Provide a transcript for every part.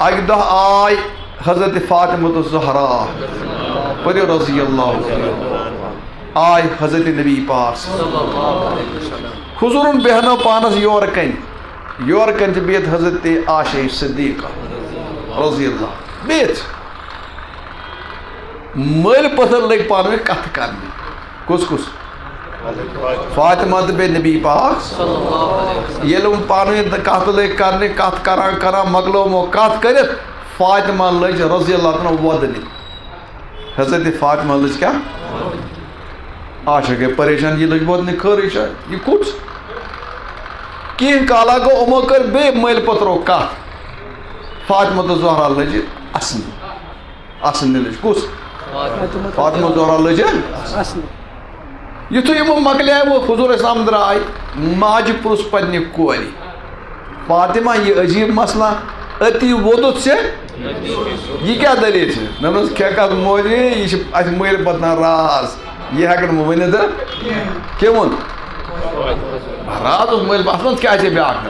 اکہ دہ آئی حضرت فاطمہ الزہرا پٔرِو رضی اللہ آئی حضرت نبی پاک حضورن بیہنو پانس یور کن تہ بیت حضرت عائشہ صدیقہ رضی اللہ بیت مل پتھر لگ پانوے کتھ کرنے کس فاطمہ تو بے نبی پاک یل پانوے کت لگ کرنے کت کران مکلو کت کرت فاطمہ لج رضی اللہ عنہ ودنی حضرت فاطمہ لج کیا عائشہ گئی پریشان یہ لج ودنی خرش یہ کچھ کین کالا گو امو کر بے مل پتھرو کت فاطمہ تو زہرا لج اسن لج کس فاطمہ زہرا لج یتھے یمو مکلے وہ حضور اسلام درائے ماج پرس پنہ کوری فاطمہ یہ عجیب مسئلہ اتی وودت سے یہ کیا دلیل ہے نمس کھیکت موجی یہ اس مل پتنا راز یہ ہیکن ونت کیا ون راز اس مل پتنا کیا بیاکھ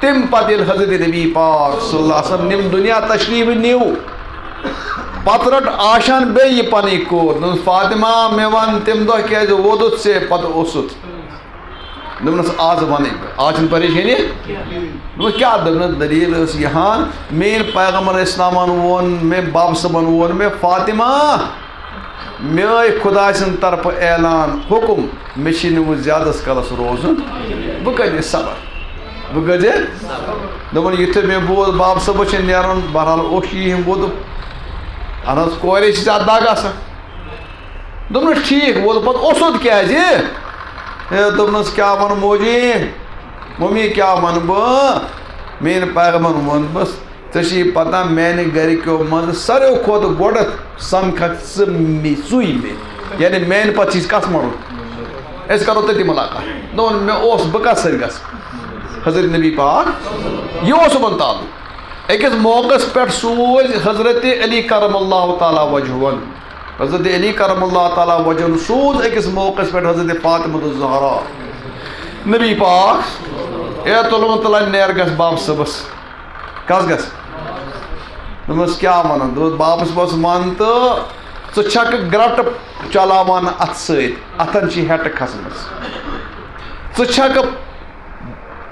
تم پتہ حضرت نبی پاک صلی اللہ علیہ وسلم نم دنیا تشریف نیو پتہ رٹ آشان بے یہ پنی کور فاطمہ میں ون تم دہ کیا وودت سے پتہ اوسط دس آز ون آج پریشانی دس کیا دلیل یہاں مین پیغمبر اسلامن وون میں باب صبن وون میں فاطمہ مے خدا سن طرف اعلان حکم مے زیادہ کالس روزن بہ کر صبر بہ کر دپن یتھے مے بود باب صبح نیران بہرحال اوشی ہم وود اہن حظ کورے زیادہ دگ آسان دپنس ٹھیک ووت پتہ اوسط کیا دپنس کیا ون موجی ممی کیا ون بہ مین پیغمبر وون بس ژے پتہ میانہ گرکیو من ساروی کھوت گۄڈٕ سمکھکھ ژٕ سُے مے یعنی میانہ پتہٕ چھی کتھ مرُن أسۍ کرو تٔتی ملاقات دوٚپُن مےٚ اوس بہٕ کتھ سۭتۍ گژھٕ حضرت نبی پاک یہ اوس یِمن تعلق أکِس موقعس پٮ۪ٹھ سوز حضرت علی کرم اللہ تعالیٰ وجہن حضرت علی کرم اللہ تعالیٰ وجہن سوز أکِس موقعس پٮ۪ٹھ حضرت فاطمہ الزہرا نبی پاک اے تُلمُت تُلان نیر گژھ باب صبس کس گژھ دوٚپمس کیٛاہ ونان دوٚپُس بابس بس ون تہٕ ژٕ چھکھ گرٛٹہٕ چلاوان اتھٕ سۭتۍ اتھن چھی ہیٚٹہٕ کھسمٕژ ژٕ چھکھ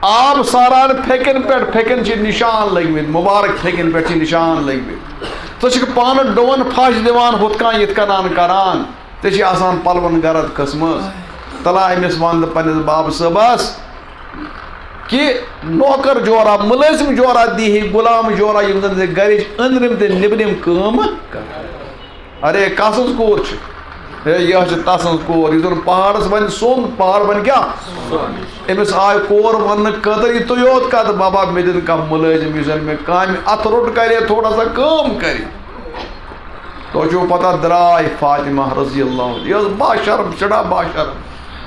آب ساران پھیٚکن پٮ۪ٹھ پھیٚکن چھ نشان لٔگمٕتۍ مبارک پھیٚکن پٮ۪ٹھ چھ نشان لٔگمٕتۍ ژٕ چھکھ پانہٕ ڈوٚن پھش دِوان ہُتھ کٔنۍ یِتھ کٔنۍ کران ژےٚ چھی آسان پلون گرد کھٔژمٕژ تلا أمِس ون تہٕ پننس باب صٲبس کہ نوکر جورا ملٲزم جورا دی غلام جورا یم زن گرچ أنٛدرِم تہٕ نیٚبرِم کٲم ارے کس سٕنٛز کوٗر چھِ ہے یہ تسٕنٛز کور یُس زن پہاڑس ون سوٚن پہاڑ ون کیا أمِس آے کور وننہٕ خٲطرٕ یہِ تُہۍ یوت کتھ بابا مےٚ دِن کانٛہہ ملٲزم یُس زن مےٚ کامہِ اتھٕ روٚٹ کرِ تھوڑا سا کٲم کرِ تۄہہِ چھُو پتہ درٛاے فاطمہ رضی اللہ یہِ ٲس باشرم سٮ۪ٹھاہ باشرم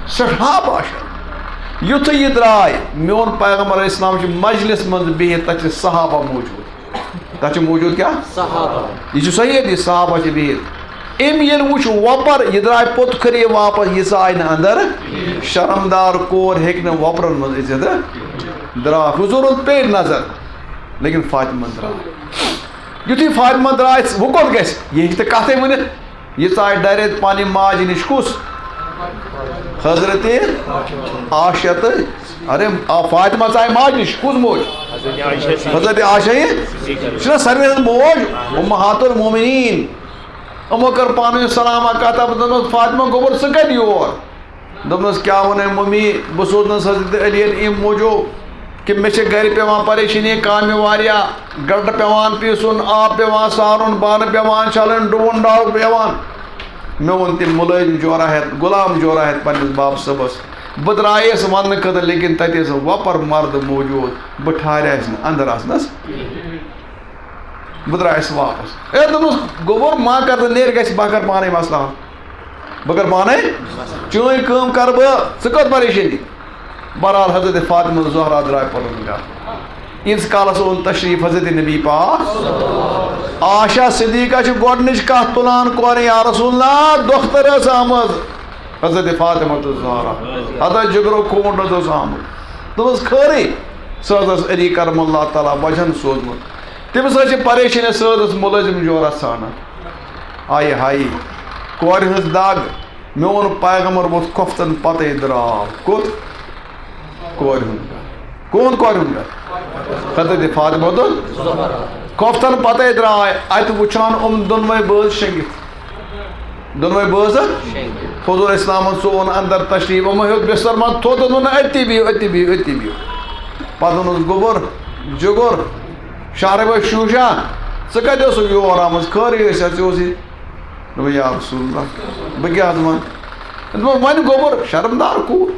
سٮ۪ٹھاہ باشرم یُتھُے یہِ درٛاے میون پیغمبر اسلام چھُ مجلس منٛز بِہِتھ تتہِ چھِ صحابہ موٗجوٗد تتہِ چھِ موٗجوٗد کیٛاہ صحابہ یہِ چھُ صحیح یہِ صحابہ چھِ بِہِتھ أمۍ ییٚلہِ وٕچھ وۄپر یہِ درٛاے پوٚت کھٔرے واپس یہِ ژاے نہٕ اندر شرمدار کور ہیٚکہِ نہٕ وۄپرن منٛز أژِتھ درٛاے حضوٗرن پیٚیہِ نظر لیکن فاطمہ درٛاے یُتھُے فاطمہ درٛاے وۄنۍ کوٚت گژھِ یہِ ہیٚکہِ تہٕ کتھٕے ؤنِتھ یہِ ژاے ڈایریکٹ پننہِ ماجہِ نِش کُس حضرت عائشہ تہٕ ارے فاطمہ ژاے ماجہِ نِش کُس موج حضرت عائشہ یہِ چھُنہ ساروی ہٕنٛز موج اُمہات المومنیٖن یِمو کٔر پانہٕ ؤنۍ سلامہ کتھا دوٚپنس فاطمہ گوٚبُر ژٕ کتہِ یور دوٚپنس کیٛاہ ونے ممی بہٕ سوزنس حضرت علی یَن اَمہِ موٗجوٗب کہ مےٚ چھِ گرِ پیٚوان پریشٲنی کامہِ واریاہ گرٛٹہٕ پیٚوان پیٖسُن آب پیٚوان سارُن بانہٕ پیٚوان چھلٕنۍ ڈوٗن ڈاو پیٚوان مےٚ ووٚن تٔمۍ مُلٲزِم جورا ہٮ۪تھ غلام جورا ہٮ۪تھ پننس باب صٲبس بہٕ درٛایس وننہٕ خٲطرٕ لیکن تتہِ ٲس وۄپر مرد موٗجوٗد بہٕ ٹھہریاس نہٕ اندر آسنس بہٕ درٛایس واپس ہے دوٚپمس گوٚبُر ما کر تہٕ نیرِ گژھِ بہٕ کر پانے مسلہٕ حل بہٕ کر پانے چٲنۍ کٲم کر بہٕ ژٕ کٔر پریشٲنی بہرحال حضرت فاطمہ الزہرا درٛاے پنُن گرٕ ییٖتِس کالس اوٚن تشریٖف حضرت نبی پاک عائشہ صدیقہ چھِ گۄڈنِچ کتھ تُلان کورِ یا رسول اللہ دۄختر ٲس آمٕژ حضرت فاطمہ الزہرا حضرت جگرو خوٗن اوس آمُت دوٚپمس خٲرٕے سۄ حظ ٲس علی کرم اللہ تعالیٰ وجہن سوزمُت تٔمِس ٲسۍ پریشٲنی سۭتۍ مُلٲزِم جورا ژھانڈان آیہِ ہایہِ کورِ ہٕنٛز دگ میون پیغمبر ووٚتھ کۄفتن پتے درٛاو کوٚت کورِ ہُنٛد گرٕ کون کورِ ہُنٛد گرٕ حضرت فاطمہ کۄفتن پتے درٛاے اتہِ وٕچھان دۄنوَے بٲژ شٔنگِتھ دۄنوَے بٲژ حضوٗر اِسلامن ژون اندر تشریٖف یِمو ہیوٚت بِستر منٛز تھوٚد دوٚپُن أتی بِہِو أتی بِہِو أتی بِہِو پتہٕ ووٚنُس گوٚبُر جُگُر شہرٕ بٲے شوٗشا ژٕ کتہِ اوسُکھ یور آمٕژ خٲرٕے ٲسۍ ژےٚ اوسُے دوٚپُن یا رسول اللہ بہٕ کیٛاہ حظ وَنہٕ دوٚپُن وۄنۍ گوٚبُر شرمدار کوٗر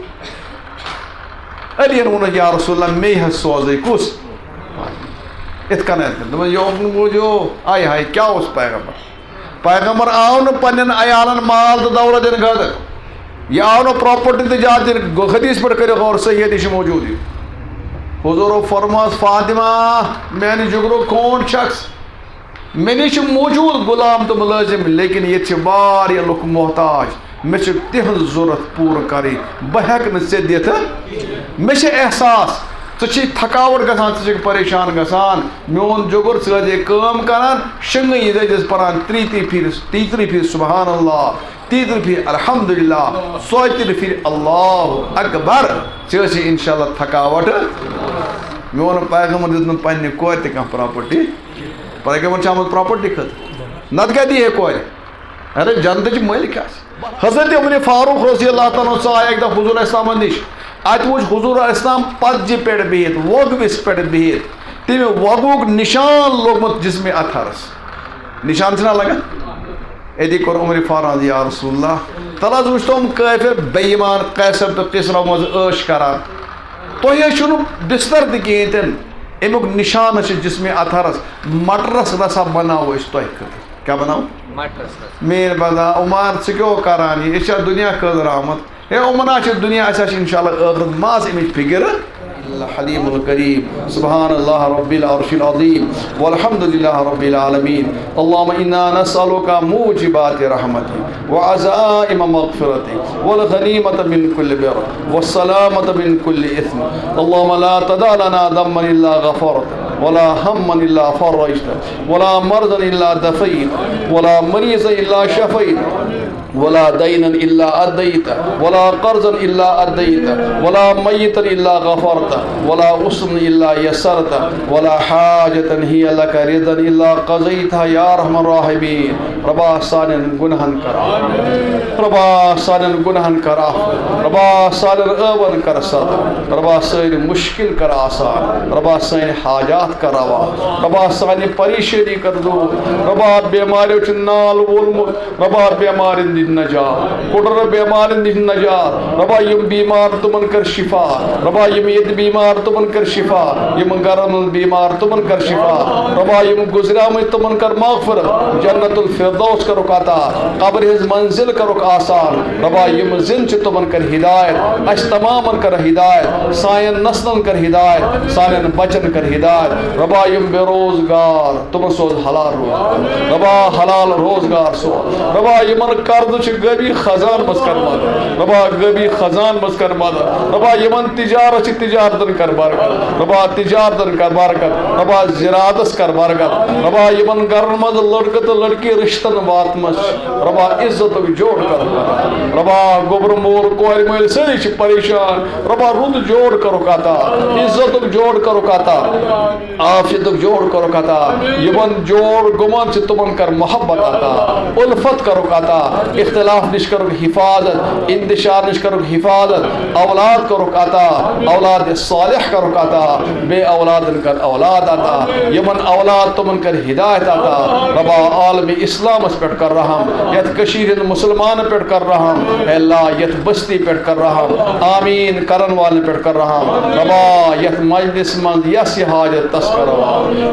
علیَن ووٚنُکھ یا رسول اللہ مے حظ سوزٕے کُس یِتھ کٔنٮ۪تھ دوٚپُن یو آیہِ ہاے کیٛاہ اوس پیغمبر آو نہٕ پننٮ۪ن عیالن مال تہٕ دولت دِنہٕ خٲطرٕ یہِ آو نہٕ پراپرٹی تجارت دِنہٕ حدیث پٮ۪ٹھ کٔرِو غور صحیح حدیث چھِ موجوٗد یہِ حضوٗرو فرمٲوس فاطمہ میانہِ جُگرُک کون شخص مےٚ نِش چھِ موجوٗد غلام تہٕ مُلٲزِم لیکن ییٚتہِ چھِ واریاہ لُکھ محتاج مےٚ چھِ تِہنٛز ضوٚرتھ پوٗرٕ کَرٕنۍ بہٕ ہٮ۪کہٕ نہٕ ژےٚ دِتھ مےٚ چھِ احساس ژٕ چھِ تھکاوٹ گژھان ژٕ چھکھ پریشان گژھان میون جُگر ژٕ ٲسۍ کٲم کران شنٛگہٕ یہِ ٲسۍ پران 33 پھِرِ سبحان اللہ 33 پھِرِ الحمدُاللہ 34 پھِرِ اللہ اکبر ژےٚ ٲسۍ انشاء اللہ تھکاوٹ میون پیغمبر دیُت نہٕ پننہِ کورِ تہِ کانٛہہ پراپرٹی پیغمبر چھِ آمُت پراپرٹی خٲطرٕ نتہٕ کیٛاہ دی ہے کورِ ارے جنتٕچ مٲلِک آسہِ حضرت عمر فاروق رضی اللہ تعالیٰ ژٕ آے اکہِ دۄہ حضوٗر اسلامن نِش اتہِ وٕچھ حضوٗر اسلام پتجہِ پٮ۪ٹھ بِہِتھ وۄگوِس پٮ۪ٹھ بِہِتھ تٔمۍ وۄگُک نِشان لوگمُت جسمِ اطہرس نِشان چھِنہ لگان أتی کوٚر عمر فاروق یا رسول اللہ تَلہٕ حظ وٕچھ تِم کٲفِر بے ایمان قیصر تہٕ کِسرا منٛز عٲش کران تۄہہِ حظ چھُنہٕ بستر تہِ کِہیٖنۍ تہِ نہٕ امیُک نِشان چھِ جسمِ اطہرس مٹرس رسا بناوو أسۍ تۄہہِ خٲطرٕ کیٛاہ بناوو میٲنۍ بدا عمر ژٕ کیٛاہ کران یہِ أسۍ چھا دُنیا خٲطرٕ آمُت ہے عمرا چھِ دُنیا اَسہِ چھِ اِنشاء اللہ ٲخرت ما آسہِ اَمِچ فِکر الحلیم الکریم سبحان اللہ رب العرش العظیم والحمد للہ رب العالمین اللہم انا نسألک موجبات رحمتک وعزائم مغفرتک والغنیمت من کل بر والسلامت من کل اثم اللہم لا تدع لنا ذنبا الا غفرته ولا هما الا فرجته ولا مرضا الا دفيته ولا مريضا الا شفيته ولا دينا الا اديته ولا قرضا الا اديته ولا ميتا الا غفرته ولا حسن الا يسرته ولا حاجة هي لك رضا الا قضيتها يا ارحم الراحمين ربا سانن گناہن کر ربا سانن گناہن کر ربا سانن ٲوَن کر صدر ربا سٲنۍ مشکل کر آسان ربا سٲنۍ حاجات کر روا ربا سانہِ پریشٲنی کر دوٗر ربا بیماریو چھُ نال وولمُت ربا بیمارٮ۪ن دِتۍ نجات کُڑر بیمارٮ۪ن دِتۍ نجات ربا یِم بیمار تِمن کر شفا ربا یِم ییٚتہِ بیمار تِمن کر شفا یِم گرن منٛز بیمار تِمن کر شفا ربا یِم گُزریمٕتۍ تِمن کر مغفرت جنت الفردوس کرُکھ عطا قبرِ ہٕنٛز منزل کرُکھ آسان ربا یِم زِندٕ چھِ تِمن کر ہدایت اَسہِ تمامن کر ہدایت سانٮ۪ن نسلن کر ہدایت سانٮ۪ن بچن کر ہدایت ربا یِم بے روزگار تِمن سوز حلال روزگار ربا حلال روزگار سوز ربا یِمن قرض چھِ غٲبی خزان منٛز کر مدد ربا غٲبی خزان منٛز کر مدد ربا یِمن تجارت چھِ تجارتن کر برکت ربا تجارتن کر برکت ربا زراعتس کر برکت ربا یِمن گرن منٛز لڑکہٕ تہٕ لڑکی رشتن واتمس ربا عزتُک جوڑ کر ربا گوبر مول کورِ مٲلۍ سٲری چھِ پریشان ربا رُت جوڑ کرُکھ عطا عزتُک جوڑ کرُکھ عطا عافیتُک جوڑ کرُکھ عطا یِمن جوڑ گوٚمُت چھِ تِمن کر محبت عطا الفت کرُکھ عطا اختلاف نش کرُکھ حفاظت انتشار نش کرُکھ حفاظت اولاد کرُکھ عطا اولاد صالح کرُکھ عطا بے اولادن کر اولاد عطا یِمن اولاد تِمن کر ہدایت عطا ربا عالم اسلامس پٮ۪ٹھ کر رحم یتھ کٔشیٖرِ ہٕنٛدۍ مُسلمانن پٮ۪ٹھ کر رحم اے اللہ یتھ بستی پٮ۪ٹھ کر رحم آمیٖن کرن والٮ۪ن پٮ۪ٹھ کر رحم ربا یتھ مجلس منٛز یس یہِ حاجت تس کر روا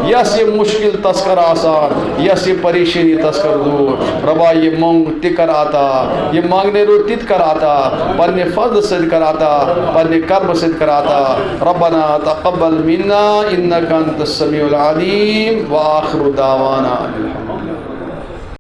یس یہِ مشکل تس کر آسان یس یہِ پریشٲنی تس کر دوٗر ربا یہِ منٛگ تہِ کر عطا یہِ منٛگنے روٗد تہِ تہِ کر عطا پننہِ فضلہٕ سۭتۍ کر عطا پننہِ کرمہٕ سۭتۍ کر عطا ربنا تقبل منا انك انت السميع العليم واخر دعوانا